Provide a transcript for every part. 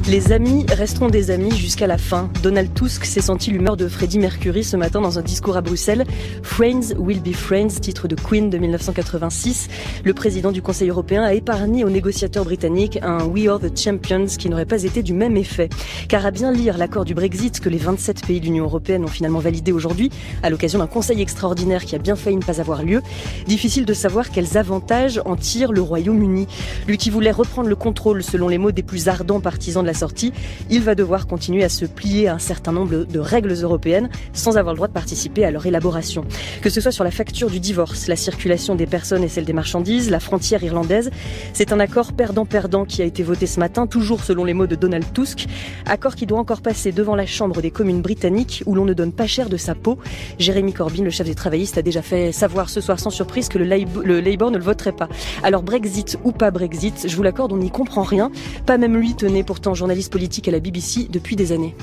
Les amis resteront des amis jusqu'à la fin. Donald Tusk s'est senti l'humeur de Freddie Mercury ce matin dans un discours à Bruxelles. Friends will be friends, titre de Queen de 1986. Le président du Conseil européen a épargné aux négociateurs britanniques un We are the champions qui n'aurait pas été du même effet. Car à bien lire l'accord du Brexit que les 27 pays de l'Union européenne ont finalement validé aujourd'hui, à l'occasion d'un conseil extraordinaire qui a bien failli ne pas avoir lieu, difficile de savoir quels avantages en tire le Royaume-Uni. Lui qui voulait reprendre le contrôle selon les mots des plus ardents partisans de la sortie, il va devoir continuer à se plier à un certain nombre de règles européennes sans avoir le droit de participer à leur élaboration. Que ce soit sur la facture du divorce, la circulation des personnes et celle des marchandises, la frontière irlandaise, c'est un accord perdant-perdant qui a été voté ce matin, toujours selon les mots de Donald Tusk. Accord qui doit encore passer devant la Chambre des communes britanniques où l'on ne donne pas cher de sa peau. Jeremy Corbyn, le chef des travaillistes, a déjà fait savoir ce soir sans surprise que le Labour ne le voterait pas. Alors Brexit ou pas Brexit, je vous l'accorde, on n'y comprend rien. Pas même lui tenait pourtant journaliste politique à la BBC depuis des années.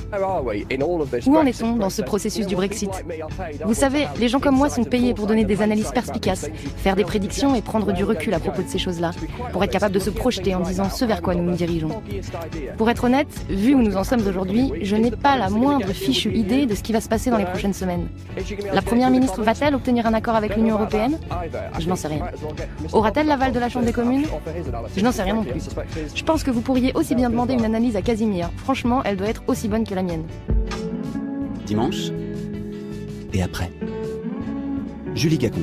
Où en est-on dans ce processus du Brexit? Vous savez, les gens comme moi sont payés pour donner des analyses perspicaces, faire des prédictions et prendre du recul à propos de ces choses-là, pour être capable de se projeter en disant ce vers quoi nous nous dirigeons. Pour être honnête, vu où nous en sommes aujourd'hui, je n'ai pas la moindre fichue idée de ce qui va se passer dans les prochaines semaines. La première ministre va-t-elle obtenir un accord avec l'Union européenne? Je n'en sais rien. Aura-t-elle l'aval de la Chambre des communes? Je n'en sais rien non plus. Je pense que vous pourriez aussi bien demander une analyse à Casimir. Franchement, elle doit être aussi bonne que la mienne. Dimanche et après. Julie Gacon.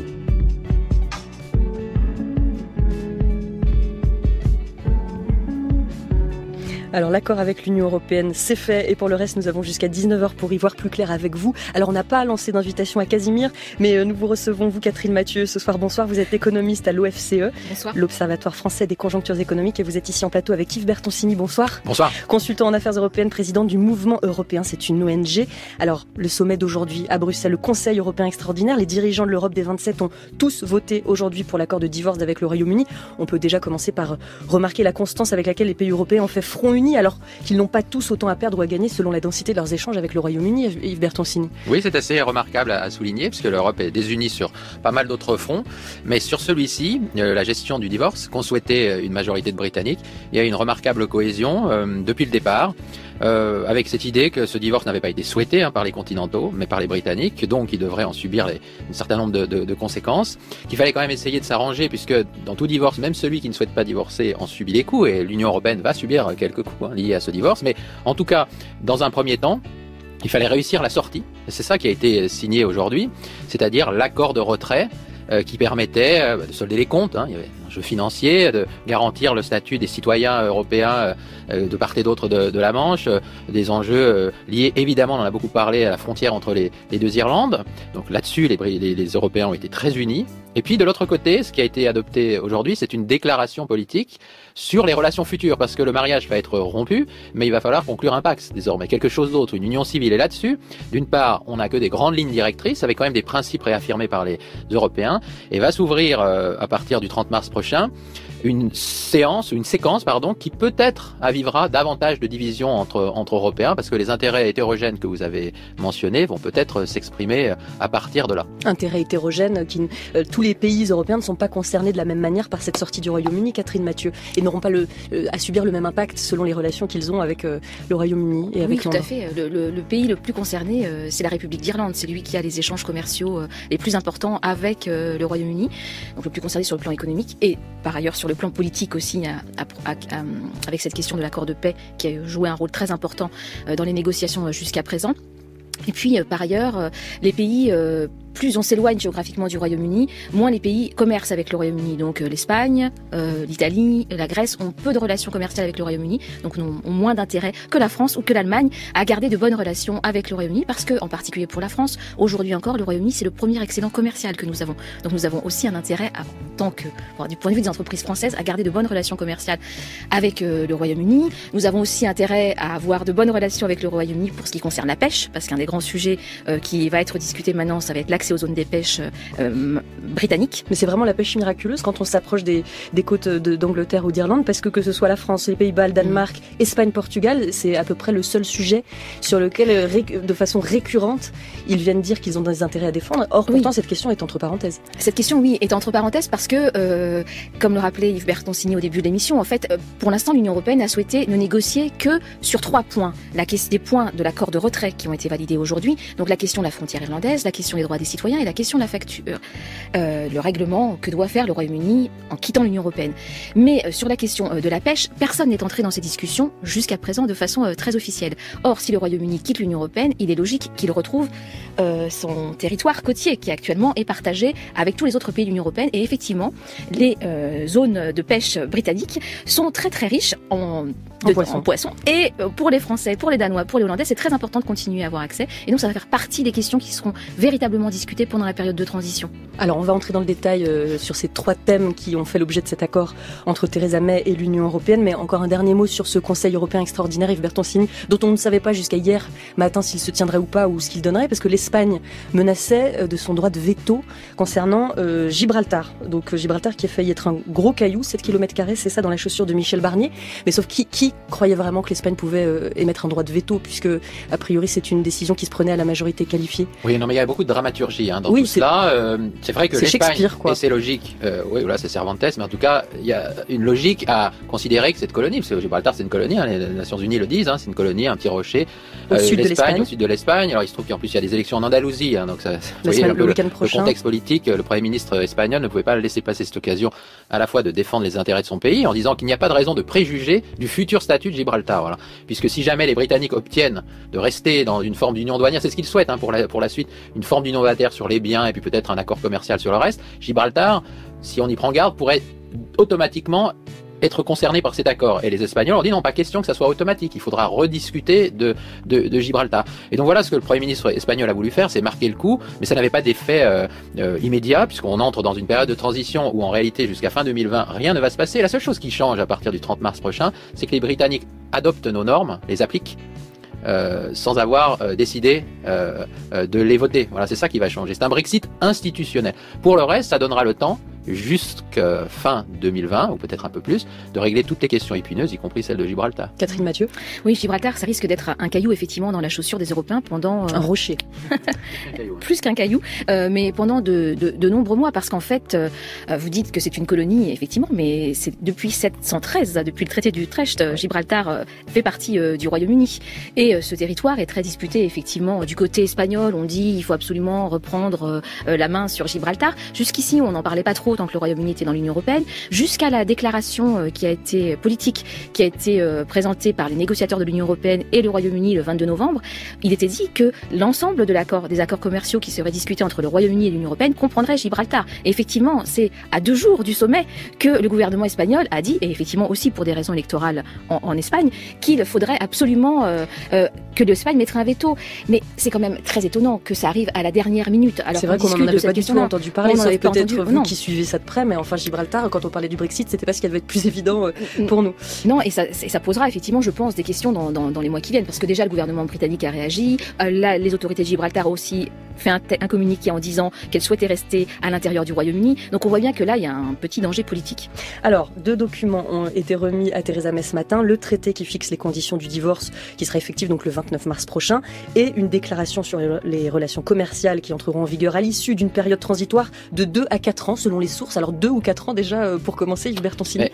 Alors l'accord avec l'Union européenne, c'est fait et pour le reste, nous avons jusqu'à 19h pour y voir plus clair avec vous. Alors on n'a pas lancé d'invitation à Casimir, mais nous vous recevons, vous Catherine Mathieu, ce soir. Bonsoir, vous êtes économiste à l'OFCE, l'Observatoire français des conjonctures économiques, et vous êtes ici en plateau avec Yves Bertoncini. Bonsoir. Bonsoir. Consultant en affaires européennes, président du Mouvement européen, c'est une ONG. Alors le sommet d'aujourd'hui à Bruxelles, le Conseil européen extraordinaire, les dirigeants de l'Europe des 27 ont tous voté aujourd'hui pour l'accord de divorce avec le Royaume-Uni. On peut déjà commencer par remarquer la constance avec laquelle les pays européens ont fait front uni, alors qu'ils n'ont pas tous autant à perdre ou à gagner selon la densité de leurs échanges avec le Royaume-Uni. Yves Bertoncini. Oui, c'est assez remarquable à souligner, puisque l'Europe est désunie sur pas mal d'autres fronts. Mais sur celui-ci, la gestion du divorce, qu'ont souhaité une majorité de Britanniques, il y a une remarquable cohésion depuis le départ. Avec cette idée que ce divorce n'avait pas été souhaité par les continentaux, mais par les Britanniques, donc ils devraient en subir un certain nombre de conséquences, qu'il fallait quand même essayer de s'arranger, puisque dans tout divorce, même celui qui ne souhaite pas divorcer en subit les coups, et l'Union européenne va subir quelques coups liés à ce divorce, mais en tout cas, dans un premier temps, il fallait réussir la sortie, et c'est ça qui a été signé aujourd'hui, c'est-à-dire l'accord de retrait qui permettait de solder les comptes, il y avait un jeu financier, de garantir le statut des citoyens européens de part et d'autre de la Manche, des enjeux liés évidemment, on en a beaucoup parlé, à la frontière entre les deux Irlandes. Donc là-dessus, les Européens ont été très unis. Et puis de l'autre côté, ce qui a été adopté aujourd'hui, c'est une déclaration politique sur les relations futures, parce que le mariage va être rompu, mais il va falloir conclure un Pax désormais, quelque chose d'autre, une union civile. Et là-dessus, d'une part, on n'a que des grandes lignes directrices, avec quand même des principes réaffirmés par les Européens, et va s'ouvrir à partir du 30 mars prochain une séquence, qui peut-être avivera davantage de divisions entre Européens, parce que les intérêts hétérogènes que vous avez mentionnés vont peut-être s'exprimer à partir de là. Intérêts hétérogènes, tous les pays européens ne sont pas concernés de la même manière par cette sortie du Royaume-Uni, Catherine Mathieu, et n'auront pas à subir le même impact selon les relations qu'ils ont avec le Royaume-Uni et avec Londres. Oui, tout à fait. Le pays le plus concerné, c'est la République d'Irlande. C'est lui qui a les échanges commerciaux les plus importants avec le Royaume-Uni, donc le plus concerné sur le plan économique et par ailleurs sur le plan politique aussi, avec cette question de l'accord de paix qui a joué un rôle très important dans les négociations jusqu'à présent. Et puis, par ailleurs, les pays, plus on s'éloigne géographiquement du Royaume-Uni, moins les pays commercent avec le Royaume-Uni. Donc l'Espagne, l'Italie, la Grèce ont peu de relations commerciales avec le Royaume-Uni, donc ont moins d'intérêt que la France ou que l'Allemagne à garder de bonnes relations avec le Royaume-Uni, parce que, en particulier pour la France, aujourd'hui encore, le Royaume-Uni, c'est le premier excellent commercial que nous avons. Donc nous avons aussi un intérêt, du point de vue des entreprises françaises, à garder de bonnes relations commerciales avec le Royaume-Uni. Nous avons aussi intérêt à avoir de bonnes relations avec le Royaume-Uni pour ce qui concerne la pêche, parce qu'un des grands sujets qui va être discuté maintenant, ça va être l'accès accès aux zones des pêches britanniques. Mais c'est vraiment la pêche miraculeuse quand on s'approche des côtes d'Angleterre ou d'Irlande, parce que ce soit la France, les Pays-Bas, le Danemark, Espagne, Portugal, c'est à peu près le seul sujet sur lequel, de façon récurrente, ils viennent dire qu'ils ont des intérêts à défendre. Or, pourtant, cette question est entre parenthèses. Cette question, oui, est entre parenthèses parce que, comme le rappelait Yves Bertoncini au début de l'émission, en fait, pour l'instant, l'Union européenne a souhaité ne négocier que sur 3 points. Des points de l'accord de retrait qui ont été validés aujourd'hui, donc la question de la frontière irlandaise, la question des droits des citoyens et la question de la facture. Le règlement que doit faire le Royaume-Uni en quittant l'Union européenne. Mais sur la question de la pêche, personne n'est entré dans ces discussions jusqu'à présent de façon très officielle. Or, si le Royaume-Uni quitte l'Union européenne, il est logique qu'il retrouve son territoire côtier qui actuellement est partagé avec tous les autres pays de l'Union européenne. Et effectivement, les zones de pêche britanniques sont très très riches en poissons. Et pour les Français, pour les Danois, pour les Hollandais, c'est très important de continuer à avoir accès. Et donc ça va faire partie des questions qui seront véritablement discutées pendant la période de transition. Alors on va entrer dans le détail sur ces 3 thèmes qui ont fait l'objet de cet accord entre Theresa May et l'Union européenne. Mais encore un dernier mot sur ce Conseil européen extraordinaire, Yves Bertoncini, dont on ne savait pas jusqu'à hier matin s'il se tiendrait ou pas, ou ce qu'il donnerait, parce que l'Espagne menaçait de son droit de veto concernant Gibraltar. Donc Gibraltar qui a failli être un gros caillou, 7 km², c'est ça dans la chaussure de Michel Barnier. Mais sauf qui croyait vraiment que l'Espagne pouvait émettre un droit de veto, puisque a priori c'est une décision qui se prenait à la majorité qualifiée. Oui, non, mais il y a beaucoup de dramaturgie dans tout cela. C'est vrai que l'Espagne, et c'est logique, oui, voilà, c'est Cervantes, mais en tout cas, il y a une logique à considérer que cette colonie, parce que Gibraltar c'est une colonie, les Nations Unies le disent, c'est une colonie, un petit rocher, au sud de l'Espagne. Alors il se trouve qu'en plus il y a des élections en Andalousie, donc ça, vous voyez le contexte politique. Le Premier ministre espagnol ne pouvait pas laisser passer cette occasion à la fois de défendre les intérêts de son pays en disant qu'il n'y a pas de raison de préjuger du futur statut de Gibraltar, voilà. Puisque si jamais les Britanniques obtiennent de rester dans une forme d'union douanière, c'est ce qu'ils souhaitent pour la suite, une forme d'union douanière sur les biens et puis peut-être un accord commercial sur le reste, Gibraltar, si on y prend garde, pourrait automatiquement être concerné par cet accord. Et les Espagnols ont dit non, pas question que ça soit automatique, il faudra rediscuter de Gibraltar. Et donc voilà ce que le Premier ministre espagnol a voulu faire, c'est marquer le coup, mais ça n'avait pas d'effet immédiat, puisqu'on entre dans une période de transition où en réalité jusqu'à fin 2020, rien ne va se passer. La seule chose qui change à partir du 30 mars prochain, c'est que les Britanniques adoptent nos normes, les appliquent, sans avoir décidé de les voter. Voilà, c'est ça qui va changer. C'est un Brexit institutionnel. Pour le reste, ça donnera le temps, jusqu'à fin 2020, ou peut-être un peu plus, de régler toutes les questions épineuses, y compris celle de Gibraltar. Catherine Mathieu. Oui, Gibraltar, ça risque d'être un caillou, effectivement, dans la chaussure des Européens pendant... Un rocher. Plus qu'un caillou, mais pendant de nombreux mois, parce qu'en fait, vous dites que c'est une colonie, effectivement, mais c'est depuis 1713, depuis le traité d'Utrecht, Gibraltar fait partie du Royaume-Uni. Et ce territoire est très disputé, effectivement, du côté espagnol. On dit il faut absolument reprendre la main sur Gibraltar. Jusqu'ici, on n'en parlait pas trop tant que le Royaume-Uni était dans l'Union européenne, jusqu'à la déclaration qui a été politique, qui a été présentée par les négociateurs de l'Union européenne et le Royaume-Uni le 22 novembre. Il était dit que l'ensemble des accords commerciaux qui seraient discutés entre le Royaume-Uni et l'Union européenne comprendrait Gibraltar. Et effectivement, c'est à 2 jours du sommet que le gouvernement espagnol a dit, et effectivement aussi pour des raisons électorales en Espagne, qu'il faudrait absolument que l'Espagne mettrait un veto. Mais c'est quand même très étonnant que ça arrive à la dernière minute. C'est vrai qu'on n'en avait pas du tout entendu parler, sauf peut-être vous qui suivez ça de près, mais enfin Gibraltar, quand on parlait du Brexit, c'était pas ce qui devait être plus évident pour nous. Non, et ça posera effectivement, je pense, des questions dans les mois qui viennent, parce que déjà le gouvernement britannique a réagi, les autorités de Gibraltar ont aussi fait un communiqué en disant qu'elles souhaitaient rester à l'intérieur du Royaume-Uni. Donc on voit bien que là, il y a un petit danger politique. Alors, 2 documents ont été remis à Theresa May ce matin, le traité qui fixe les conditions du divorce, qui sera effectif donc le 29 mars prochain, et une déclaration sur les relations commerciales qui entreront en vigueur à l'issue d'une période transitoire de 2 à 4 ans, selon les sources. Alors 2 ou 4 ans déjà pour commencer, Yves Bertoncini.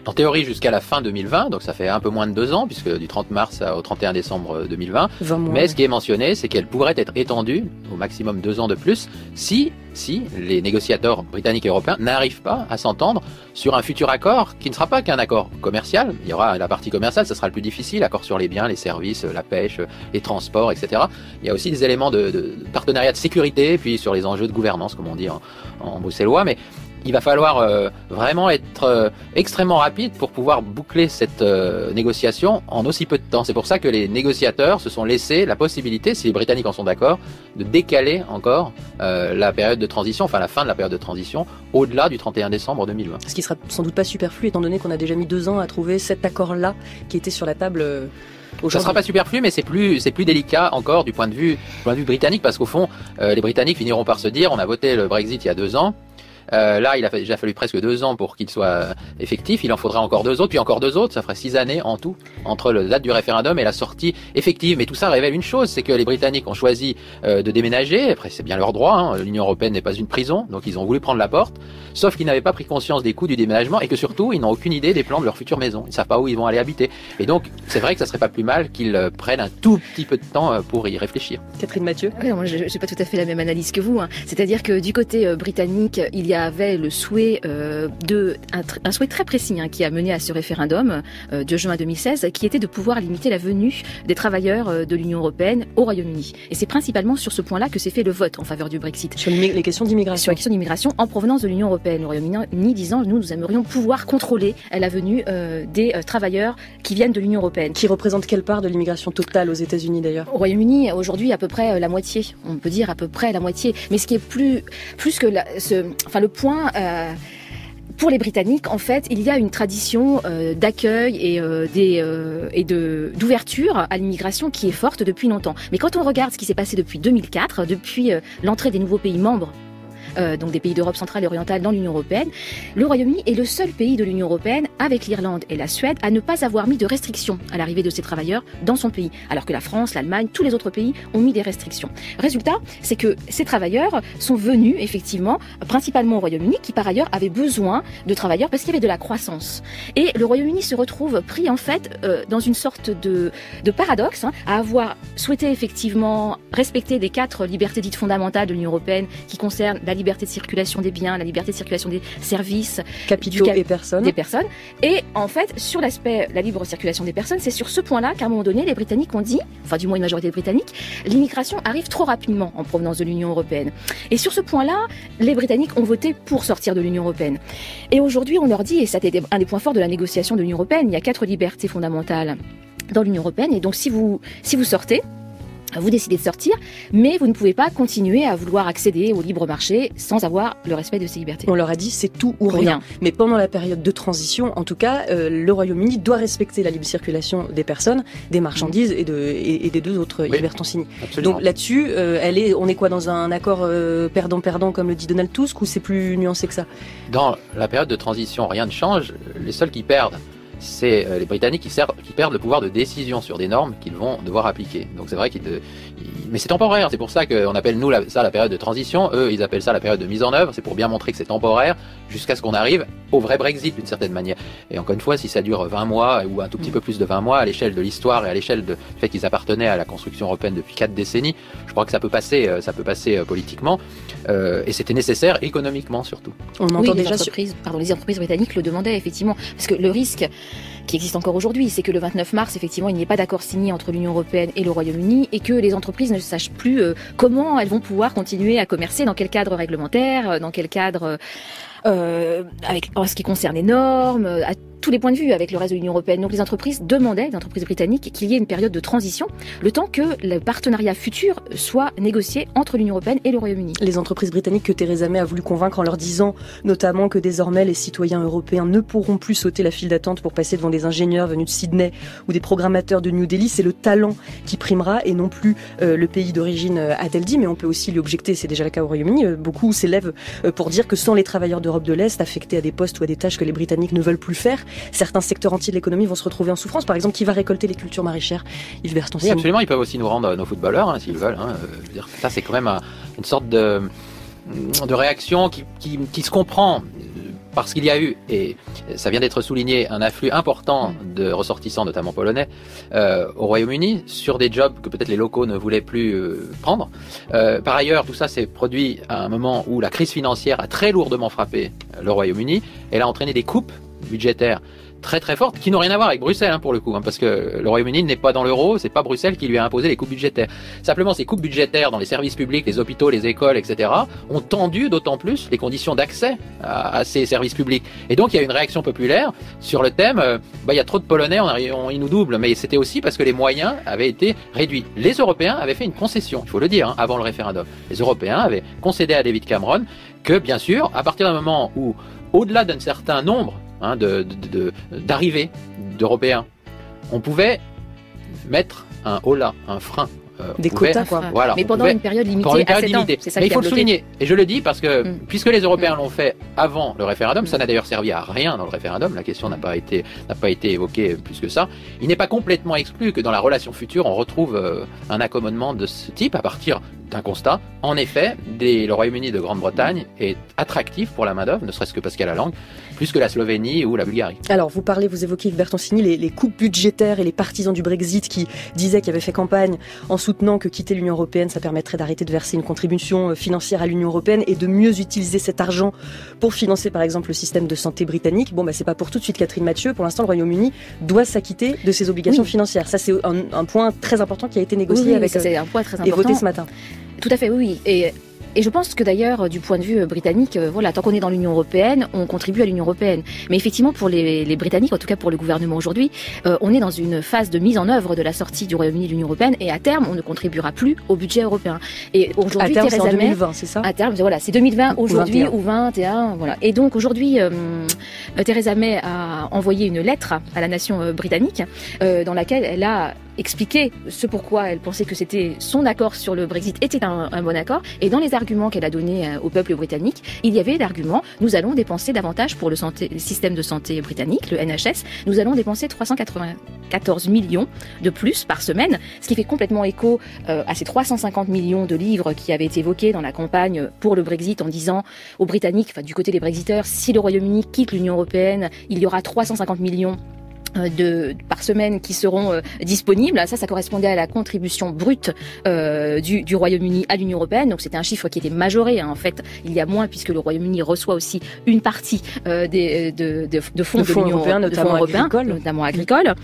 En théorie jusqu'à la fin 2020, donc ça fait un peu moins de 2 ans, puisque du 30 mars au 31 décembre 2020. Mais ce qui est mentionné, c'est qu'elle pourrait être étendue au maximum 2 ans de plus si les négociateurs britanniques et européens n'arrivent pas à s'entendre sur un futur accord qui ne sera pas qu'un accord commercial. Il y aura la partie commerciale, ça sera le plus difficile, accord sur les biens, les services, la pêche, les transports, etc. Il y a aussi des éléments de partenariat de sécurité, puis sur les enjeux de gouvernance, comme on dit en bruxellois, mais il va falloir vraiment être extrêmement rapide pour pouvoir boucler cette négociation en aussi peu de temps. C'est pour ça que les négociateurs se sont laissés la possibilité, si les Britanniques en sont d'accord, de décaler encore la période de transition, enfin la fin de la période de transition, au-delà du 31 décembre 2020. Ce qui sera sans doute pas superflu, étant donné qu'on a déjà mis 2 ans à trouver cet accord-là qui était sur la table Ça ne sera pas superflu, mais c'est plus délicat encore du point de vue britannique, parce qu'au fond, les Britanniques finiront par se dire, on a voté le Brexit il y a 2 ans. Là, il a déjà fallu presque 2 ans pour qu'il soit effectif. Il en faudra encore 2 autres, puis encore 2 autres. Ça ferait 6 années en tout entre la date du référendum et la sortie effective. Mais tout ça révèle une chose, c'est que les Britanniques ont choisi de déménager. Après, c'est bien leur droit. Hein. L'Union européenne n'est pas une prison, donc ils ont voulu prendre la porte. Sauf qu'ils n'avaient pas pris conscience des coûts du déménagement et que surtout, ils n'ont aucune idée des plans de leur future maison. Ils ne savent pas où ils vont aller habiter. Et donc, c'est vrai que ça serait pas plus mal qu'ils prennent un tout petit peu de temps pour y réfléchir. Catherine Mathieu. Ouais, moi, je n'ai pas tout à fait la même analyse que vous. Hein. C'est-à-dire que du côté britannique, il y avait le souhait un souhait très précis qui a mené à ce référendum de juin 2016, qui était de pouvoir limiter la venue des travailleurs de l'Union européenne au Royaume-Uni. Et c'est principalement sur ce point-là que s'est fait le vote en faveur du Brexit. Sur les questions d'immigration. Sur les questions d'immigration en provenance de l'Union européenne. Le Royaume-Uni disant, nous aimerions pouvoir contrôler la venue des travailleurs qui viennent de l'Union européenne. Qui représente quelle part de l'immigration totale aux États-Unis d'ailleurs? Au Royaume-Uni, aujourd'hui, à peu près la moitié. On peut dire à peu près la moitié. Mais ce qui est plus que le point. Pour les Britanniques, en fait, il y a une tradition d'accueil et d'ouverture à l'immigration qui est forte depuis longtemps. Mais quand on regarde ce qui s'est passé depuis 2004, depuis l'entrée des nouveaux pays membres, donc des pays d'Europe centrale et orientale dans l'Union européenne, le Royaume-Uni est le seul pays de l'Union européenne, avec l'Irlande et la Suède, à ne pas avoir mis de restrictions à l'arrivée de ces travailleurs dans son pays, alors que la France, l'Allemagne, tous les autres pays ont mis des restrictions. Résultat, c'est que ces travailleurs sont venus, effectivement, principalement au Royaume-Uni, qui par ailleurs avait besoin de travailleurs parce qu'il y avait de la croissance. Et le Royaume-Uni se retrouve pris, en fait, dans une sorte de paradoxe, à avoir souhaité, effectivement, respecter les 4 libertés dites fondamentales de l'Union européenne, qui concernent la liberté de circulation des biens, la liberté de circulation des services, capitaux et personnes. Des personnes. Et en fait, sur l'aspect la libre circulation des personnes, c'est sur ce point-là qu'à un moment donné, les Britanniques ont dit, enfin du moins une majorité de Britanniques, l'immigration arrive trop rapidement en provenance de l'Union européenne. Et sur ce point-là, les Britanniques ont voté pour sortir de l'Union européenne. Et aujourd'hui, on leur dit, et ça c'était un des points forts de la négociation de l'Union européenne, il y a 4 libertés fondamentales dans l'Union européenne, et donc si vous sortez, vous décidez de sortir, mais vous ne pouvez pas continuer à vouloir accéder au libre marché sans avoir le respect de ces libertés. On leur a dit c'est tout ou rien. Mais pendant la période de transition, en tout cas, le Royaume-Uni doit respecter la libre circulation des personnes, des marchandises et des 2 autres libertés consignées. Donc là-dessus, on est quoi dans un accord perdant-perdant comme le dit Donald Tusk, ou c'est plus nuancé que ça? Dans la période de transition, rien ne change. Les seuls qui perdent, c'est les Britanniques qui perdent le pouvoir de décision sur des normes qu'ils vont devoir appliquer. Donc c'est vrai mais c'est temporaire, c'est pour ça qu'on appelle nous ça la période de transition, eux ils appellent ça la période de mise en œuvre, c'est pour bien montrer que c'est temporaire jusqu'à ce qu'on arrive au vrai Brexit d'une certaine manière. Et encore une fois, si ça dure 20 mois ou un tout petit peu plus de 20 mois, à l'échelle de l'histoire et à l'échelle du fait qu'ils appartenaient à la construction européenne depuis 4 décennies, je crois que ça peut passer politiquement et c'était nécessaire économiquement surtout. On entend déjà les entreprises britanniques le demandaient effectivement, parce que le risque qui existe encore aujourd'hui, c'est que le 29 mars, effectivement, il n'y ait pas d'accord signé entre l'Union européenne et le Royaume-Uni et que les entreprises ne sachent plus comment elles vont pouvoir continuer à commercer, dans quel cadre réglementaire, dans quel cadre en ce qui concerne les normes, à tous les points de vue avec le reste de l'Union européenne. Donc les entreprises britanniques, qu'il y ait une période de transition, le temps que le partenariat futur soit négocié entre l'Union européenne et le Royaume-Uni. Les entreprises britanniques que Theresa May a voulu convaincre en leur disant notamment que désormais les citoyens européens ne pourront plus sauter la file d'attente pour passer devant des ingénieurs venus de Sydney ou des programmateurs de New Delhi, c'est le talent qui primera et non plus le pays d'origine, a-t-elle dit, mais on peut aussi lui objecter, c'est déjà le cas au Royaume-Uni, beaucoup s'élèvent pour dire que sans les travailleurs d'Europe de l'Est affectés à des postes ou à des tâches que les Britanniques ne veulent plus faire, certains secteurs entiers de l'économie vont se retrouver en souffrance. Par exemple, qui va récolter les cultures maraîchères? Yves Bertoncini. Oui, absolument, ils peuvent aussi nous rendre nos footballeurs, s'ils veulent. Je veux dire, ça, c'est quand même une sorte de réaction qui se comprend. Parce qu'il y a eu, et ça vient d'être souligné, un afflux important de ressortissants, notamment polonais, au Royaume-Uni, sur des jobs que peut-être les locaux ne voulaient plus prendre. Par ailleurs, tout ça s'est produit à un moment où la crise financière a très lourdement frappé le Royaume-Uni. Elle a entraîné des coupes budgétaires très très fortes, qui n'ont rien à voir avec Bruxelles pour le coup, parce que le Royaume-Uni n'est pas dans l'euro, c'est pas Bruxelles qui lui a imposé les coupes budgétaires. Simplement, ces coupes budgétaires dans les services publics, les hôpitaux, les écoles, etc., ont tendu d'autant plus les conditions d'accès à ces services publics. Et donc, il y a une réaction populaire sur le thème, il y a trop de Polonais, ils nous doublent, mais c'était aussi parce que les moyens avaient été réduits. Les Européens avaient fait une concession, il faut le dire, avant le référendum. Les Européens avaient concédé à David Cameron que, bien sûr, à partir d'un moment où, au-delà d'un certain nombre d'arrivées d'Européens, on pouvait mettre un holà, un frein. Des quotas, quoi. Voilà, mais pendant une période limitée. C'est ça. Mais il faut le souligner. Et je le dis parce que, puisque les Européens l'ont fait avant le référendum, ça n'a d'ailleurs servi à rien dans le référendum. La question n'a pas été évoquée plus que ça. Il n'est pas complètement exclu que dans la relation future, on retrouve un accommodement de ce type à partir d'un constat. En effet, le Royaume-Uni de Grande-Bretagne est attractif pour la main-d'œuvre, ne serait-ce que parce qu'il y a la langue, plus que la Slovénie ou la Bulgarie. Alors, vous évoquez Yves Bertoncini, les coupes budgétaires et les partisans du Brexit qui disaient qu'ils avaient fait campagne en soutenant que quitter l'Union européenne, ça permettrait d'arrêter de verser une contribution financière à l'Union européenne et de mieux utiliser cet argent pour financer, par exemple, le système de santé britannique. Bon, c'est pas pour tout de suite, Catherine Mathieu. Pour l'instant, le Royaume-Uni doit s'acquitter de ses obligations financières. Ça, c'est un point très important qui a été négocié c'est un point très important. Et voté ce matin. Tout à fait, oui. Et je pense que d'ailleurs, du point de vue britannique, tant qu'on est dans l'Union européenne, on contribue à l'Union européenne. Mais effectivement, pour les Britanniques, en tout cas pour le gouvernement aujourd'hui, on est dans une phase de mise en œuvre de la sortie du Royaume-Uni de l'Union européenne, et à terme, on ne contribuera plus au budget européen. Et aujourd'hui, à terme, c'est en 2020, c'est ça ? À terme, c'est 2020 aujourd'hui ou 21, voilà. Et donc aujourd'hui, Theresa May a envoyé une lettre à la nation britannique, dans laquelle elle a expliqué ce pourquoi elle pensait que c'était son accord sur le Brexit était un bon accord. Et dans les arguments qu'elle a donnés au peuple britannique, il y avait l'argument: nous allons dépenser davantage pour le système de santé britannique, le NHS. Nous allons dépenser 394 millions de plus par semaine, ce qui fait complètement écho à ces 350 millions de livres qui avaient été évoqués dans la campagne pour le Brexit, en disant aux Britanniques, du côté des Brexiteurs, si le Royaume-Uni quitte l'Union européenne, il y aura 350 millions par semaine qui seront disponibles. Ça correspondait à la contribution brute du Royaume-Uni à l'Union européenne. Donc c'était un chiffre qui était majoré. En fait, il y a moins puisque le Royaume-Uni reçoit aussi une partie de fonds de l'Union européenne, notamment agricoles.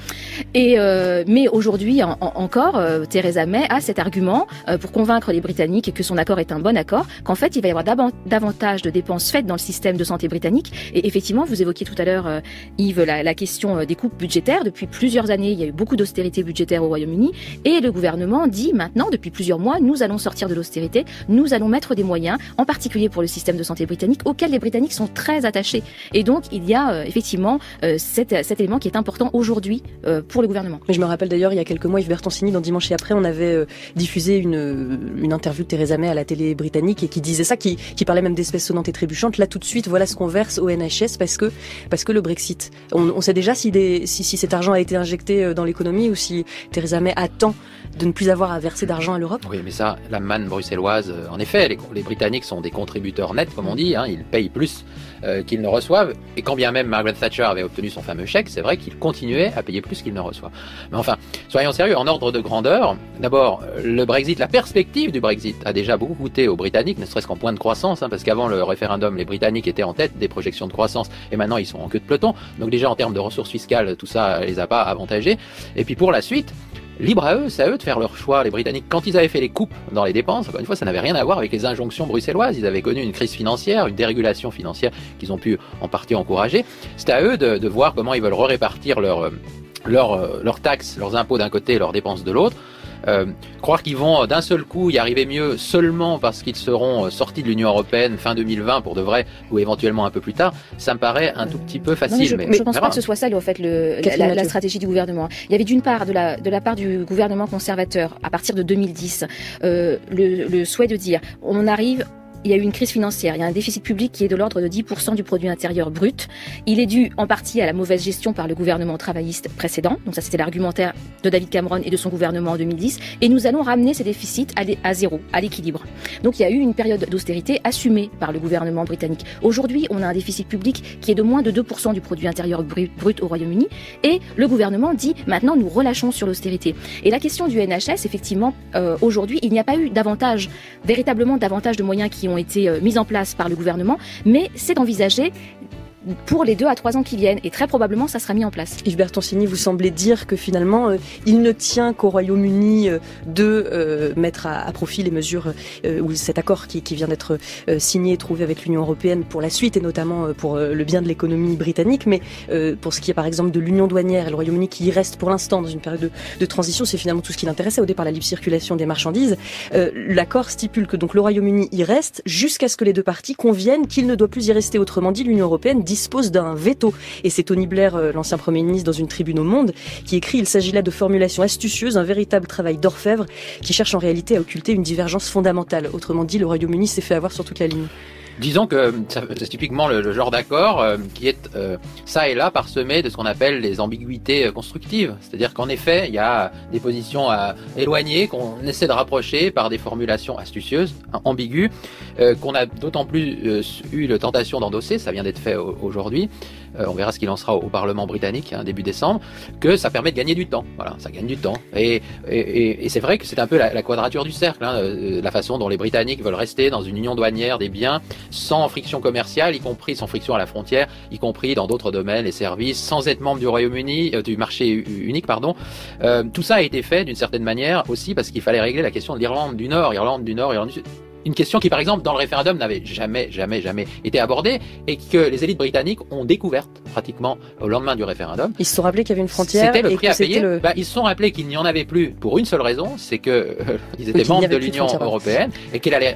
Mais aujourd'hui encore, Theresa May a cet argument pour convaincre les Britanniques que son accord est un bon accord, qu'en fait il va y avoir davantage de dépenses faites dans le système de santé britannique. Et effectivement, vous évoquiez tout à l'heure, Yves, la question des coupes budgétaire. Depuis plusieurs années, il y a eu beaucoup d'austérité budgétaire au Royaume-Uni et le gouvernement dit maintenant, depuis plusieurs mois, nous allons sortir de l'austérité, nous allons mettre des moyens, en particulier pour le système de santé britannique, auquel les Britanniques sont très attachés. Et donc, il y a effectivement cet élément qui est important aujourd'hui pour le gouvernement. Mais je me rappelle d'ailleurs, il y a quelques mois, Yves Bertoncini, dans Dimanche et après, on avait diffusé une interview de Theresa May à la télé britannique et qui disait ça, qui parlait même d'espèces sonnantes et trébuchantes. Là, tout de suite, voilà ce qu'on verse au NHS parce que le Brexit. On sait déjà si cet argent a été injecté dans l'économie ou si Theresa May attend de ne plus avoir à verser d'argent à l'Europe. Oui, mais ça, la manne bruxelloise, en effet, les Britanniques sont des contributeurs nets, comme on dit, ils payent plus qu'ils ne reçoivent, et quand bien même Margaret Thatcher avait obtenu son fameux chèque, c'est vrai qu'il continuait à payer plus qu'il ne reçoit. Mais enfin, soyons sérieux, en ordre de grandeur, d'abord, le Brexit, la perspective du Brexit a déjà beaucoup coûté aux Britanniques, ne serait-ce qu'en point de croissance, parce qu'avant le référendum, les Britanniques étaient en tête des projections de croissance, et maintenant ils sont en queue de peloton, donc déjà en termes de ressources fiscales, tout ça les a pas avantagés, et puis pour la suite, libre à eux, c'est à eux de faire leur choix. Les Britanniques, quand ils avaient fait les coupes dans les dépenses, encore une fois, ça n'avait rien à voir avec les injonctions bruxelloises. Ils avaient connu une crise financière, une dérégulation financière qu'ils ont pu en partie encourager. C'est à eux de voir comment ils veulent répartir leurs taxes, leurs impôts d'un côté et leurs dépenses de l'autre. Croire qu'ils vont d'un seul coup y arriver mieux seulement parce qu'ils seront sortis de l'Union européenne fin 2020 pour de vrai ou éventuellement un peu plus tard, ça me paraît un tout petit peu facile. Non, mais je pense pas que ce soit ça en fait la stratégie du gouvernement. Il y avait d'une part de la part du gouvernement conservateur à partir de 2010 le souhait de dire on arrive. Il y a eu une crise financière, il y a un déficit public qui est de l'ordre de 10% du produit intérieur brut. Il est dû en partie à la mauvaise gestion par le gouvernement travailliste précédent. Donc ça, c'était l'argumentaire de David Cameron et de son gouvernement en 2010. Et nous allons ramener ces déficits à zéro, à l'équilibre. Donc il y a eu une période d'austérité assumée par le gouvernement britannique. Aujourd'hui, on a un déficit public qui est de moins de 2% du produit intérieur brut au Royaume-Uni. Et le gouvernement dit, maintenant, nous relâchons sur l'austérité. Et la question du NHS, effectivement, aujourd'hui, il n'y a pas eu véritablement davantage de moyens qui ont été mis en place par le gouvernement, mais c'est envisagé pour les 2 à 3 ans qui viennent, et très probablement ça sera mis en place. Yves Bertoncini, vous semblez dire que finalement il ne tient qu'au Royaume-Uni de mettre à profit les mesures ou cet accord qui vient d'être signé et trouvé avec l'Union européenne pour la suite et notamment pour le bien de l'économie britannique, mais pour ce qui est par exemple de l'union douanière et le Royaume-Uni qui y reste pour l'instant dans une période de transition, c'est finalement tout ce qui l'intéressait au départ, la libre circulation des marchandises. L'accord stipule que donc le Royaume-Uni y reste jusqu'à ce que les deux parties conviennent qu'il ne doit plus y rester, autrement dit l'Union européenne dispose d'un veto. Et c'est Tony Blair, l'ancien Premier ministre, dans une tribune au Monde, qui écrit « Il s'agit là de formulations astucieuses, un véritable travail d'orfèvre qui cherche en réalité à occulter une divergence fondamentale. » Autrement dit, le Royaume-Uni s'est fait avoir sur toute la ligne. Disons que c'est typiquement le genre d'accord qui est ça et là parsemé de ce qu'on appelle les ambiguïtés constructives. C'est-à-dire qu'en effet, il y a des positions éloignées qu'on essaie de rapprocher par des formulations astucieuses, ambiguës, qu'on a d'autant plus eu la tentation d'endosser, ça vient d'être fait aujourd'hui. On verra ce qu'il en sera au Parlement britannique début décembre, que ça permet de gagner du temps. Voilà, ça gagne du temps. Et c'est vrai que c'est un peu la quadrature du cercle, la façon dont les Britanniques veulent rester dans une union douanière des biens sans friction commerciale, y compris sans friction à la frontière, y compris dans d'autres domaines, les services, sans être membre du Royaume-Uni, du marché unique, pardon. Tout ça a été fait d'une certaine manière aussi parce qu'il fallait régler la question de l'Irlande du Nord, Irlande du Sud. Une question qui, par exemple, dans le référendum, n'avait jamais été abordée et que les élites britanniques ont découverte pratiquement au lendemain du référendum. Ils se sont rappelés qu'il y avait une frontière. C'était le prix à payer. Ils se sont rappelés qu'il n'y en avait plus pour une seule raison, c'est que ils étaient membres de l'Union européenne et qu'elle allait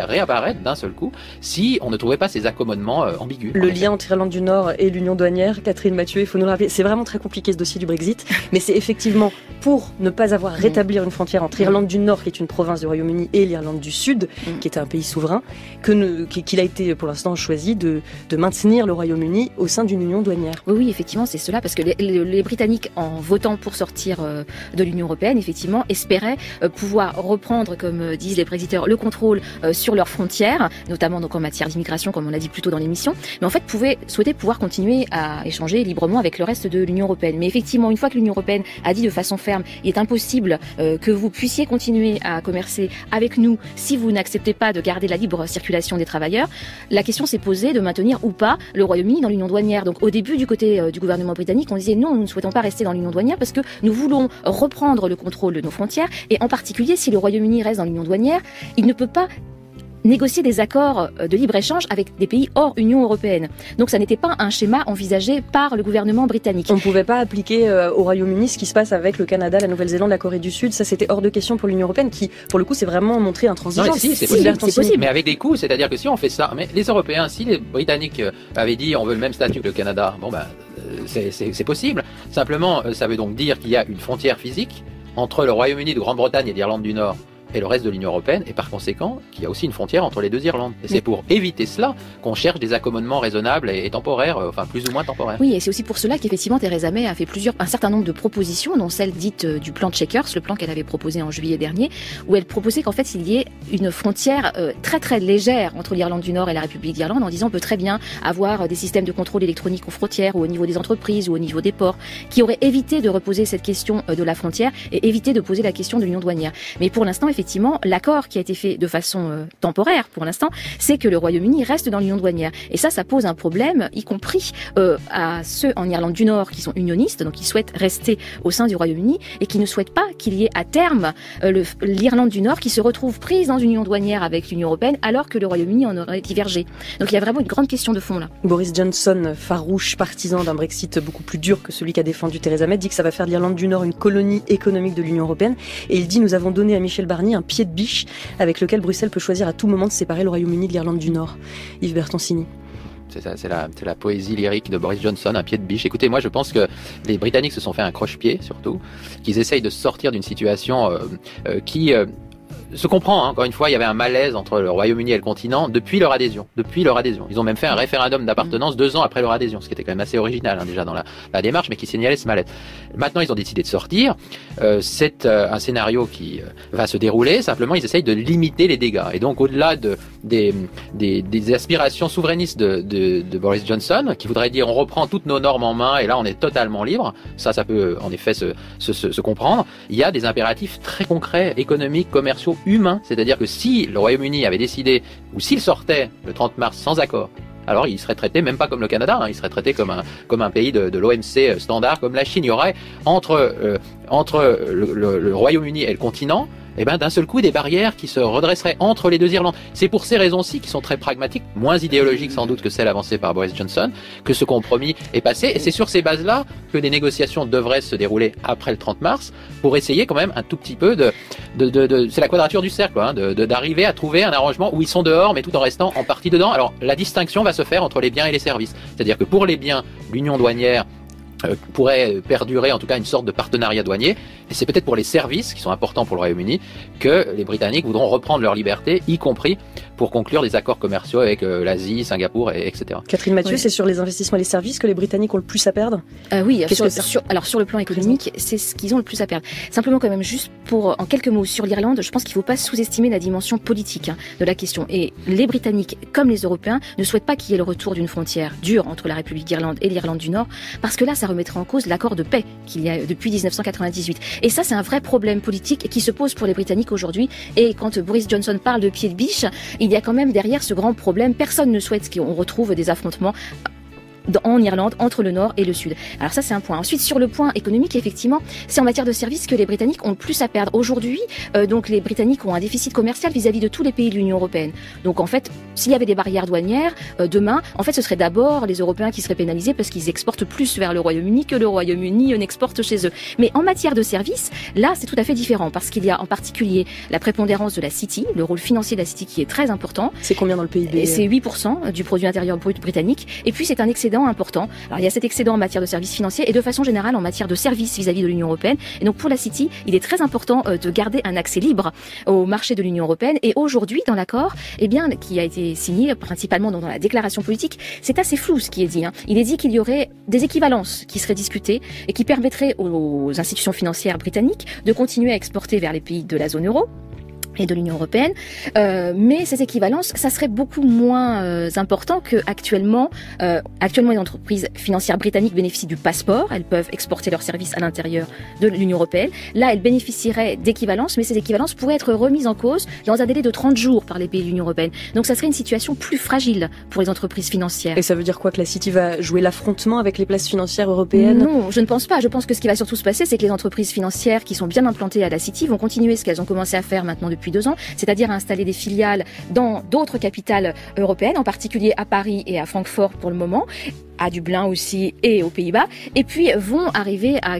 réapparaître d'un seul coup si on ne trouvait pas ces accommodements ambigus. Le lien entre Irlande du Nord et l'Union douanière, Catherine Mathieu, il faut nous le rappeler, c'est vraiment très compliqué ce dossier du Brexit, mais c'est effectivement pour ne pas avoir rétablir une frontière entre Irlande du Nord, qui est une province du Royaume-Uni, et l'Irlande du Sud, qui est un pays souverain, qu'il a été pour l'instant choisi de maintenir le Royaume-Uni au sein d'une union douanière. Oui, effectivement, c'est cela, parce que les Britanniques, en votant pour sortir de l'Union européenne, effectivement, espéraient pouvoir reprendre, comme disent les Brexiteurs, le contrôle sur leurs frontières, notamment donc en matière d'immigration, comme on l'a dit plus tôt dans l'émission, mais en fait souhaitaient pouvoir continuer à échanger librement avec le reste de l'Union européenne. Mais effectivement, une fois que l'Union européenne a dit de façon ferme, il est impossible que vous puissiez continuer à commercer avec nous si vous n'acceptez pas de garder la libre circulation des travailleurs, la question s'est posée de maintenir ou pas le Royaume-Uni dans l'Union douanière. Donc au début, du côté du gouvernement britannique, on disait non, nous ne souhaitons pas rester dans l'Union douanière parce que nous voulons reprendre le contrôle de nos frontières, et en particulier si le Royaume-Uni reste dans l'Union douanière, il ne peut pas négocier des accords de libre-échange avec des pays hors Union européenne. Donc ça n'était pas un schéma envisagé par le gouvernement britannique. On ne pouvait pas appliquer au Royaume-Uni ce qui se passe avec le Canada, la Nouvelle-Zélande, la Corée du Sud. Ça, c'était hors de question pour l'Union européenne qui, pour le coup, s'est vraiment montré intransigeante. Non, c'est possible. Mais avec des coûts, c'est-à-dire que si on fait ça, mais les Européens, si les Britanniques avaient dit on veut le même statut que le Canada, c'est possible. Simplement, ça veut donc dire qu'il y a une frontière physique entre le Royaume-Uni de Grande-Bretagne et l'Irlande du Nord et le reste de l'Union européenne, et par conséquent, qu'il y a aussi une frontière entre les deux Irlandes. Et c'est pour éviter cela qu'on cherche des accommodements raisonnables et temporaires, enfin plus ou moins temporaires. Oui, et c'est aussi pour cela qu'effectivement Theresa May a fait un certain nombre de propositions, dont celle dite du plan Chequers, le plan qu'elle avait proposé en juillet dernier, où elle proposait qu'en fait il y ait une frontière très très légère entre l'Irlande du Nord et la République d'Irlande, en disant on peut très bien avoir des systèmes de contrôle électronique aux frontières, ou au niveau des entreprises, ou au niveau des ports, qui auraient évité de reposer cette question de la frontière et évité de poser la question de l'union douanière. Mais pour l'instant, effectivement, l'accord qui a été fait de façon temporaire pour l'instant, c'est que le Royaume-Uni reste dans l'union douanière. Et ça pose un problème, y compris à ceux en Irlande du Nord qui sont unionistes, donc qui souhaitent rester au sein du Royaume-Uni et qui ne souhaitent pas qu'il y ait à terme l'Irlande du Nord qui se retrouve prise dans une union douanière avec l'Union européenne alors que le Royaume-Uni en aurait divergé. Donc il y a vraiment une grande question de fond là. Boris Johnson, farouche partisan d'un Brexit beaucoup plus dur que celui qu'a défendu Theresa May, dit que ça va faire de l'Irlande du Nord une colonie économique de l'Union européenne. Et il dit nous avons donné à Michel Barnier un pied de biche avec lequel Bruxelles peut choisir à tout moment de séparer le Royaume-Uni de l'Irlande du Nord. Yves Bertoncini. C'est la poésie lyrique de Boris Johnson, un pied de biche. Écoutez, moi je pense que les Britanniques se sont fait un croche-pied surtout, qu'ils essayent de sortir d'une situation qui se comprend, encore une fois, il y avait un malaise entre le Royaume-Uni et le continent depuis leur adhésion. Ils ont même fait un référendum d'appartenance 2 ans après leur adhésion, ce qui était quand même assez original déjà dans la démarche, mais qui signalait ce malaise. Maintenant, ils ont décidé de sortir. C'est un scénario qui va se dérouler. Simplement, ils essayent de limiter les dégâts. Et donc, au-delà des aspirations souverainistes de Boris Johnson, qui voudrait dire on reprend toutes nos normes en main et là on est totalement libre, ça peut en effet se comprendre. Il y a des impératifs très concrets, économiques, commerciaux, humain, c'est-à-dire que si le Royaume-Uni avait décidé, ou s'il sortait le 30 mars sans accord, alors il serait traité même pas comme le Canada, il serait traité comme un pays de l'OMC standard, comme la Chine. Il y aurait entre le Royaume-Uni et le continent d'un seul coup des barrières qui se redresseraient entre les deux Irlandes. C'est pour ces raisons-ci qui sont très pragmatiques, moins idéologiques sans doute que celles avancées par Boris Johnson, que ce compromis est passé. Et c'est sur ces bases-là que des négociations devraient se dérouler après le 30 mars pour essayer quand même un tout petit peu c'est la quadrature du cercle, d'arriver à trouver un arrangement où ils sont dehors mais tout en restant en partie dedans. Alors la distinction va se faire entre les biens et les services. C'est-à-dire que pour les biens, l'union douanière pourrait perdurer en tout cas une sorte de partenariat douanier, et c'est peut-être pour les services qui sont importants pour le Royaume-Uni que les Britanniques voudront reprendre leur liberté, y compris pour conclure des accords commerciaux avec l'Asie, Singapour, etc. Catherine Mathieu, c'est sur les investissements et les services que les Britanniques ont le plus à perdre? Oui, alors sur le plan économique, c'est ce qu'ils ont le plus à perdre. Simplement quand même, juste pour en quelques mots sur l'Irlande, je pense qu'il ne faut pas sous-estimer la dimension politique de la question. Et les Britanniques, comme les Européens, ne souhaitent pas qu'il y ait le retour d'une frontière dure entre la République d'Irlande et l'Irlande du Nord, parce que là, ça remettrait en cause l'accord de paix qu'il y a depuis 1998. Et ça, c'est un vrai problème politique qui se pose pour les Britanniques aujourd'hui. Et quand Boris Johnson parle de pied de biche, il y a quand même derrière ce grand problème. Personne ne souhaite qu'on retrouve des affrontements en Irlande, entre le nord et le sud. Alors ça, c'est un point. Ensuite, sur le point économique, effectivement, c'est en matière de services que les Britanniques ont le plus à perdre. Aujourd'hui, donc les Britanniques ont un déficit commercial vis-à-vis de tous les pays de l'Union européenne. Donc en fait, s'il y avait des barrières douanières, demain, en fait, ce serait d'abord les Européens qui seraient pénalisés parce qu'ils exportent plus vers le Royaume-Uni que le Royaume-Uni n'exporte chez eux. Mais en matière de services, là, c'est tout à fait différent parce qu'il y a en particulier la prépondérance de la City, le rôle financier de la City qui est très important. C'est combien dans le PIB? C'est 8% du produit intérieur brut britannique. Et puis, c'est un excédent important. Alors, il y a cet excédent en matière de services financiers et de façon générale en matière de services vis-à-vis de l'Union européenne. Et donc, pour la City, il est très important de garder un accès libre au marché de l'Union européenne. Et aujourd'hui, dans l'accord, qui a été signé principalement dans la déclaration politique, c'est assez flou ce qui est dit. Il est dit qu'il y aurait des équivalences qui seraient discutées et qui permettraient aux institutions financières britanniques de continuer à exporter vers les pays de la zone euro et de l'Union européenne, mais ces équivalences, ça serait beaucoup moins important que actuellement. Actuellement, les entreprises financières britanniques bénéficient du passeport, elles peuvent exporter leurs services à l'intérieur de l'Union européenne. Là, elles bénéficieraient d'équivalences, mais ces équivalences pourraient être remises en cause dans un délai de 30 jours par les pays de l'Union européenne. Donc, ça serait une situation plus fragile pour les entreprises financières. Et ça veut dire quoi, que la City va jouer l'affrontement avec les places financières européennes? Non, je ne pense pas. Je pense que ce qui va surtout se passer, c'est que les entreprises financières qui sont bien implantées à la City vont continuer ce qu'elles ont commencé à faire maintenant depuis 2 ans, c'est-à-dire à installer des filiales dans d'autres capitales européennes, en particulier à Paris et à Francfort pour le moment, à Dublin aussi et aux Pays-Bas, et puis vont arriver à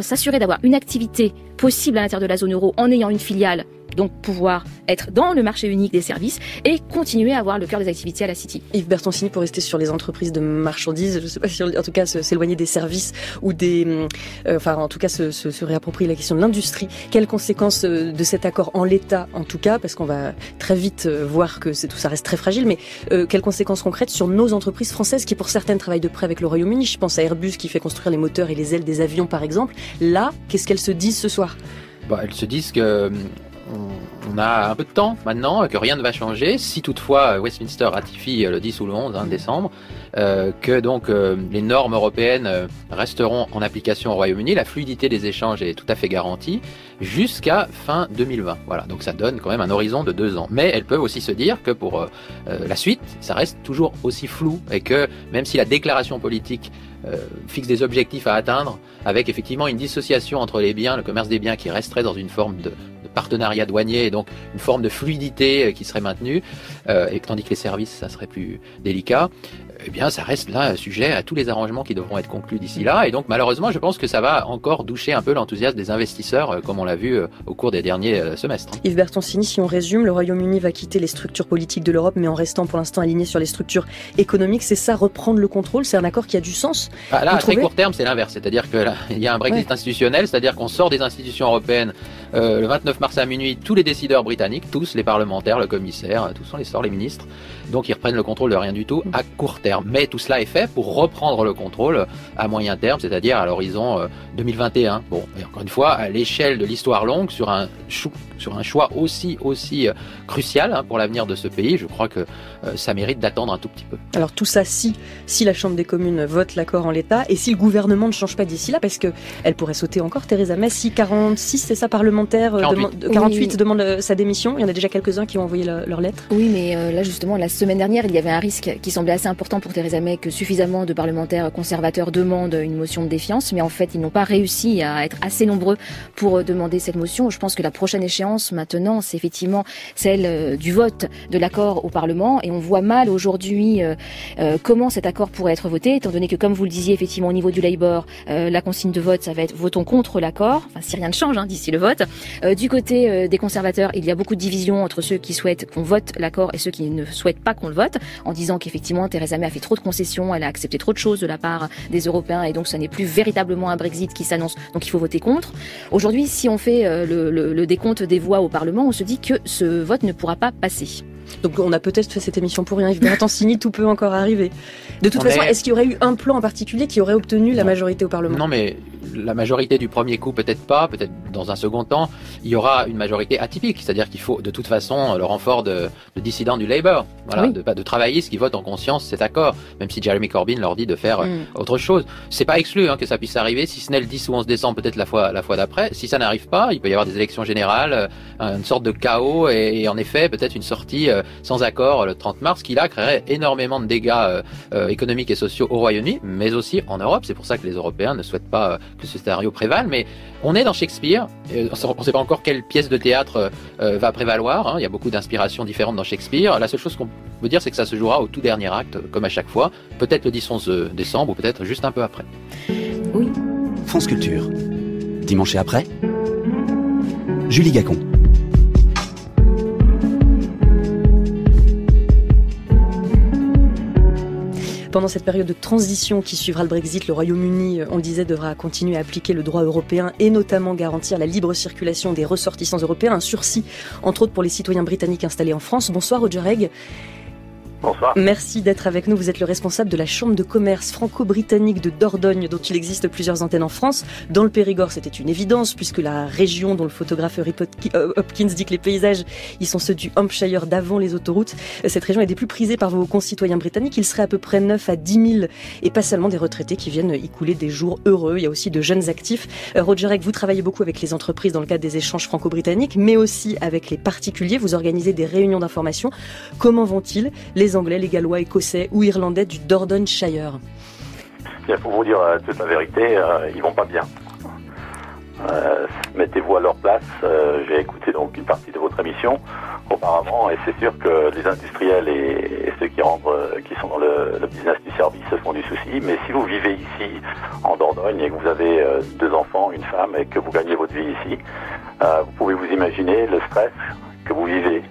s'assurer d'avoir une activité possible à l'intérieur de la zone euro en ayant une filiale, donc pouvoir être dans le marché unique des services et continuer à avoir le cœur des activités à la City. Yves Bertoncini, pour rester sur les entreprises de marchandises, je ne sais pas si, en tout cas, s'éloigner des services ou en tout cas, se réapproprier la question de l'industrie. Quelles conséquences de cet accord en l'état, en tout cas, parce qu'on va très vite voir que tout ça reste très fragile, mais quelles conséquences concrètes sur nos entreprises françaises qui, pour certaines, travaillent de près avec le Royaume-Uni? Je pense à Airbus qui fait construire les moteurs et les ailes des avions, par exemple. Là, qu'est-ce qu'elles se disent ce soir? Elles se disent que on a un peu de temps maintenant, que rien ne va changer, si toutefois Westminster ratifie le 10 ou le 11 décembre, que donc les normes européennes resteront en application au Royaume-Uni, la fluidité des échanges est tout à fait garantie, jusqu'à fin 2020. Voilà, donc ça donne quand même un horizon de 2 ans. Mais elles peuvent aussi se dire que pour la suite, ça reste toujours aussi flou, et que même si la déclaration politique fixe des objectifs à atteindre, avec effectivement une dissociation entre les biens, le commerce des biens qui resterait dans une forme de partenariat douanier et donc une forme de fluidité qui serait maintenue, et tandis que les services, ça serait plus délicat, eh bien ça reste là sujet à tous les arrangements qui devront être conclus d'ici là. Et donc malheureusement, je pense que ça va encore doucher un peu l'enthousiasme des investisseurs, comme on l'a vu au cours des derniers semestres. Yves Bertoncini, si on résume, le Royaume-Uni va quitter les structures politiques de l'Europe, mais en restant pour l'instant aligné sur les structures économiques. C'est ça, reprendre le contrôle? C'est un accord qui a du sens? Là, à très court terme, c'est l'inverse. C'est-à-dire que là, il y a un Brexit institutionnel, c'est-à-dire qu'on sort des institutions européennes le 29 mars à minuit. Tous les décideurs britanniques, tous les parlementaires, le commissaire, tous les ministres, donc ils reprennent le contrôle de rien du tout à court terme. Mais tout cela est fait pour reprendre le contrôle à moyen terme, c'est-à-dire à l'horizon 2021. Bon, et encore une fois, à l'échelle de l'histoire longue, sur un choix aussi crucial pour l'avenir de ce pays, je crois que ça mérite d'attendre un tout petit peu. Alors tout ça, si la Chambre des communes vote l'accord en l'état, et si le gouvernement ne change pas d'ici là, parce que elle pourrait sauter encore, Theresa May, si 46, c'est ça, parlementaires 48 demandent sa démission. Il y en a déjà quelques-uns qui ont envoyé leur lettre. Oui, mais là justement, la semaine dernière, il y avait un risque qui semblait assez important pour Theresa May que suffisamment de parlementaires conservateurs demandent une motion de défiance, mais en fait, ils n'ont pas réussi à être assez nombreux pour demander cette motion. Je pense que la prochaine échéance maintenant, c'est effectivement celle du vote de l'accord au Parlement, et on voit mal aujourd'hui comment cet accord pourrait être voté, étant donné que, comme vous le disiez, effectivement, au niveau du Labour, la consigne de vote, ça va être votons contre l'accord, enfin, si rien ne change d'ici le vote. Du côté des conservateurs, il y a beaucoup de divisions entre ceux qui souhaitent qu'on vote l'accord et ceux qui ne souhaitent pas qu'on le vote, en disant qu'effectivement, Theresa May a fait trop de concessions, elle a accepté trop de choses de la part des Européens, et donc ça n'est plus véritablement un Brexit qui s'annonce, donc il faut voter contre. Aujourd'hui, si on fait le décompte des voix au Parlement, on se dit que ce vote ne pourra pas passer. Donc on a peut-être fait cette émission pour rien. Yves Bertensini, tout peut encore arriver. De toute façon, est-ce qu'il y aurait eu un plan en particulier qui aurait obtenu la majorité au Parlement ? Non, mais la majorité du premier coup, peut-être pas, peut-être dans un second temps, il y aura une majorité atypique, c'est-à-dire qu'il faut de toute façon le renfort de dissidents du Labour, voilà, oui. de travaillistes qui votent en conscience cet accord, même si Jeremy Corbyn leur dit de faire autre chose. C'est pas exclu que ça puisse arriver, si ce n'est le 10 ou 11 décembre, peut-être la fois d'après. Si ça n'arrive pas, il peut y avoir des élections générales, une sorte de chaos, et en effet peut-être une sortie sans accord le 30 mars, qui là créerait énormément de dégâts économiques et sociaux au Royaume-Uni, mais aussi en Europe. C'est pour ça que les Européens ne souhaitent pas que ce scénario prévale, mais on est dans Shakespeare, on ne sait pas encore quelle pièce de théâtre va prévaloir, il y a beaucoup d'inspirations différentes dans Shakespeare. La seule chose qu'on peut dire, c'est que ça se jouera au tout dernier acte, comme à chaque fois, peut-être le 10-11 décembre, ou peut-être juste un peu après. Oui. France Culture, dimanche et après, Julie Gacon. Pendant cette période de transition qui suivra le Brexit, le Royaume-Uni, on le disait, devra continuer à appliquer le droit européen et notamment garantir la libre circulation des ressortissants européens, un sursis entre autres pour les citoyens britanniques installés en France. Bonsoir Roger Egg. Bonsoir. Merci d'être avec nous. Vous êtes le responsable de la Chambre de commerce franco-britannique de Dordogne, dont il existe plusieurs antennes en France. Dans le Périgord, c'était une évidence, puisque la région dont le photographe Harry Hopkins dit que les paysages, ils sont ceux du Hampshire d'avant les autoroutes. Cette région est des plus prisées par vos concitoyens britanniques. Il serait à peu près 9 à 10 000, et pas seulement des retraités qui viennent y couler des jours heureux. Il y a aussi de jeunes actifs. Roger Egg, vous travaillez beaucoup avec les entreprises dans le cadre des échanges franco-britanniques, mais aussi avec les particuliers. Vous organisez des réunions d'information. Comment vont-ils, les Anglais, les Gallois, Écossais ou Irlandais du Dordogne-Shire? Pour vous dire toute la vérité, ils vont pas bien. Mettez-vous à leur place. J'ai écouté donc une partie de votre émission auparavant, et c'est sûr que les industriels et ceux qui sont dans le business du service se font du souci. Mais si vous vivez ici en Dordogne et que vous avez 2 enfants, une femme, et que vous gagnez votre vie ici, vous pouvez vous imaginer le stress que vous vivez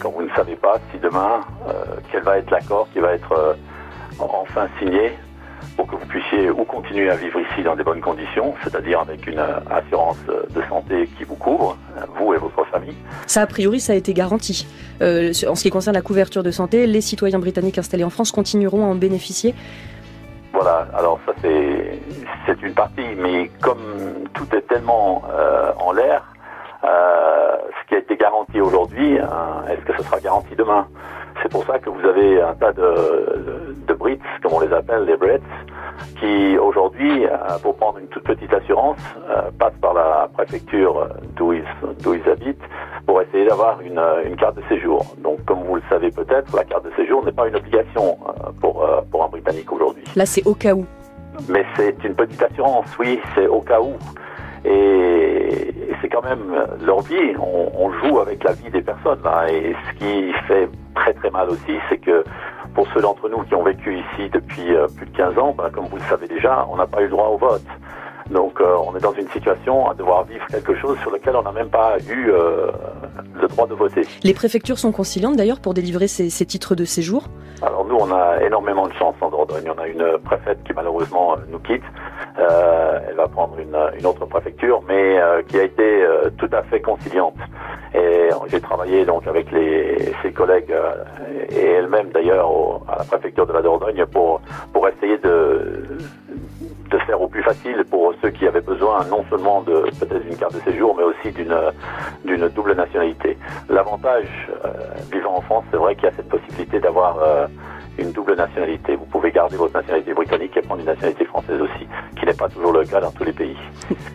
quand vous ne savez pas si demain, quel va être l'accord qui va être enfin signé pour que vous puissiez ou continuer à vivre ici dans des bonnes conditions, c'est-à-dire avec une assurance de santé qui vous couvre, vous et votre famille. Ça, a priori, ça a été garanti. En ce qui concerne la couverture de santé, les citoyens britanniques installés en France continueront à en bénéficier. Voilà, alors ça c'est une partie, mais comme tout est tellement en l'air, ce qui a été garanti aujourd'hui, est-ce que ce sera garanti demain? C'est pour ça que vous avez un tas de Brits, comme on les appelle, les Brits, qui aujourd'hui, pour prendre une toute petite assurance, passent par la préfecture d'où ils habitent pour essayer d'avoir une carte de séjour. Donc, comme vous le savez peut-être, la carte de séjour n'est pas une obligation pour un Britannique aujourd'hui. Là, c'est au cas où. Mais c'est une petite assurance, oui, c'est au cas où. Et c'est quand même leur vie, on joue avec la vie des personnes là. Et ce qui fait très très mal aussi, c'est que pour ceux d'entre nous qui ont vécu ici depuis plus de 15 ans, comme vous le savez déjà, on n'a pas eu le droit au vote. Donc on est dans une situation à devoir vivre quelque chose sur lequel on n'a même pas eu le droit de voter. Les préfectures sont conciliantes d'ailleurs pour délivrer ces titres de séjour? Alors nous, on a énormément de chance en Dordogne. On a une préfète qui malheureusement nous quitte. Elle va prendre une autre préfecture, mais qui a été tout à fait conciliante. Et j'ai travaillé donc avec ses collègues et elle-même d'ailleurs à la préfecture de la Dordogne pour essayer de faire au plus facile pour ceux qui avaient besoin non seulement de peut-être d'une carte de séjour, mais aussi d'une double nationalité. L'avantage vivant en France, c'est vrai qu'il y a cette possibilité d'avoir une double nationalité. Vous pouvez garder votre nationalité britannique et prendre une nationalité française aussi, qui n'est pas toujours le cas dans tous les pays.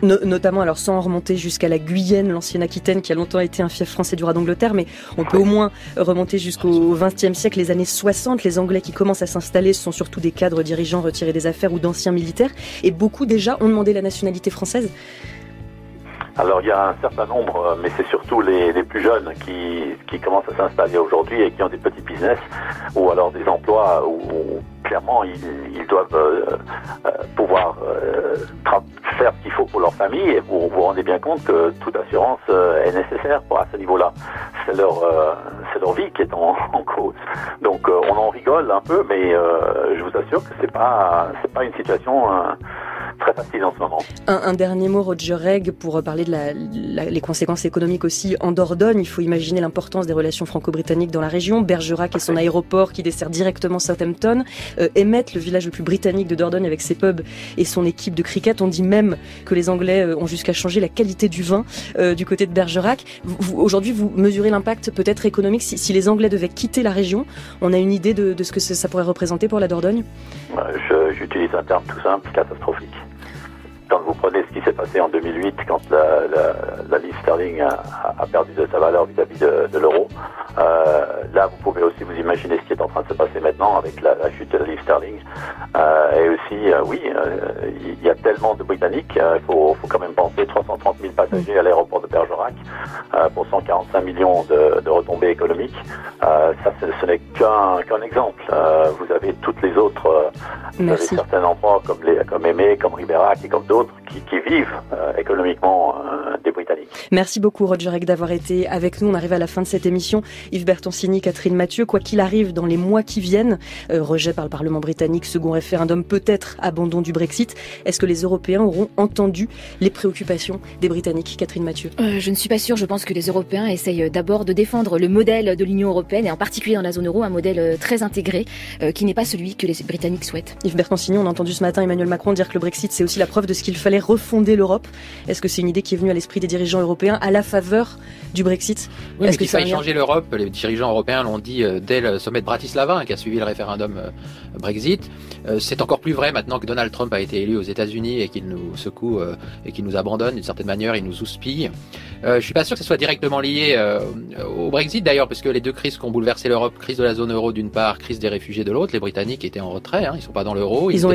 Notamment, alors sans remonter jusqu'à la Guyenne, l'ancienne Aquitaine, qui a longtemps été un fief français du roi d'Angleterre, mais on peut au moins remonter jusqu'au XXe siècle, les années 60. Les Anglais qui commencent à s'installer sont surtout des cadres dirigeants retirés des affaires ou d'anciens militaires, et beaucoup déjà ont demandé la nationalité française. Alors il y a un certain nombre, mais c'est surtout les plus jeunes qui commencent à s'installer aujourd'hui et qui ont des petits business ou alors des emplois où clairement ils doivent pouvoir faire ce qu'il faut pour leur famille, et vous vous rendez bien compte que toute assurance est nécessaire à ce niveau-là. C'est leur vie qui est en cause. Donc on en rigole un peu, mais je vous assure que c'est pas une situation très facile en ce moment. Un dernier mot, Roger Regg, pour parler de les conséquences économiques aussi en Dordogne. Il faut imaginer l'importance des relations franco-britanniques dans la région. Bergerac et son aéroport qui dessert directement Southampton. Emmet, le village le plus britannique de Dordogne avec ses pubs et son équipe de cricket. On dit même que les Anglais ont jusqu'à changer la qualité du vin du côté de Bergerac. Aujourd'hui, vous mesurez l'impact peut-être économique si les Anglais devaient quitter la région. On a une idée de ce que ça pourrait représenter pour la Dordogne? J'utilise un terme tout simple, catastrophique. Quand vous prenez ce qui s'est passé en 2008, quand la livre sterling a perdu de sa valeur vis-à-vis de l'euro, là vous pouvez aussi vous imaginer ce qui est en train de se passer maintenant avec la chute de la livre sterling. Et aussi, il y a tellement de Britanniques, il faut quand même penser 330 000 passagers à l'aéroport de Bergerac pour 145 millions de retombées économiques. Ça, ce n'est qu'un exemple. Vous avez toutes les autres, vous avez certains endroits comme Aimé, comme Ribérac et comme d'autres qui vivent économiquement des Britanniques. Merci beaucoup Roger Regg d'avoir été avec nous. On arrive à la fin de cette émission. Yves Bertoncini, Catherine Mathieu, quoi qu'il arrive dans les mois qui viennent, rejet par le Parlement britannique, second référendum, peut-être abandon du Brexit, est-ce que les Européens auront entendu les préoccupations des Britanniques? Catherine Mathieu. Je ne suis pas sûre. Je pense que les Européens essayent d'abord de défendre le modèle de l'Union européenne et en particulier dans la zone euro, un modèle très intégré qui n'est pas celui que les Britanniques souhaitent. Yves Bertoncini, on a entendu ce matin Emmanuel Macron dire que le Brexit c'est aussi la preuve de ce qu'il fallait refonder l'Europe. Est-ce que c'est une idée qui est venue à l'esprit des dirigeants européens à la faveur du Brexit? Oui, est-ce qu'il fallait changer l'Europe? Les dirigeants européens l'ont dit dès le sommet de Bratislava qui a suivi le référendum Brexit. C'est encore plus vrai maintenant que Donald Trump a été élu aux États-Unis et qu'il nous secoue et qu'il nous abandonne d'une certaine manière, il nous houspille. Je suis pas sûr que ce soit directement lié au Brexit d'ailleurs, parce que les deux crises qui ont bouleversé l'Europe, crise de la zone euro d'une part, crise des réfugiés de l'autre, les Britanniques étaient en retrait, ils sont pas dans l'euro, ils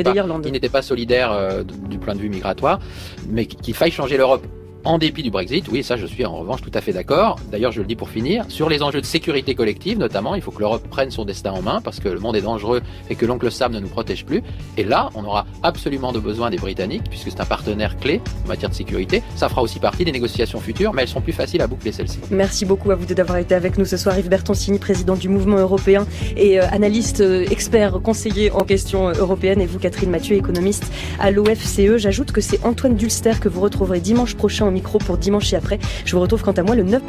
n'étaient pas solidaires du point de vue migratoire, mais qu'il faille changer l'Europe en dépit du Brexit, oui, ça je suis en revanche tout à fait d'accord. D'ailleurs, je le dis pour finir, sur les enjeux de sécurité collective notamment, il faut que l'Europe prenne son destin en main parce que le monde est dangereux et que l'oncle Sam ne nous protège plus. Et là, on aura absolument besoin des Britanniques puisque c'est un partenaire clé en matière de sécurité. Ça fera aussi partie des négociations futures, mais elles sont plus faciles à boucler celles-ci. Merci beaucoup à vous deux d'avoir été avec nous ce soir. Yves Bertoncini, président du Mouvement européen et analyste, expert, conseiller en questions européennes, et vous, Catherine Mathieu, économiste à l'OFCE. J'ajoute que c'est Antoine Dulster que vous retrouverez dimanche prochain au micro pour Dimanche et après. Je vous retrouve quant à moi le 9...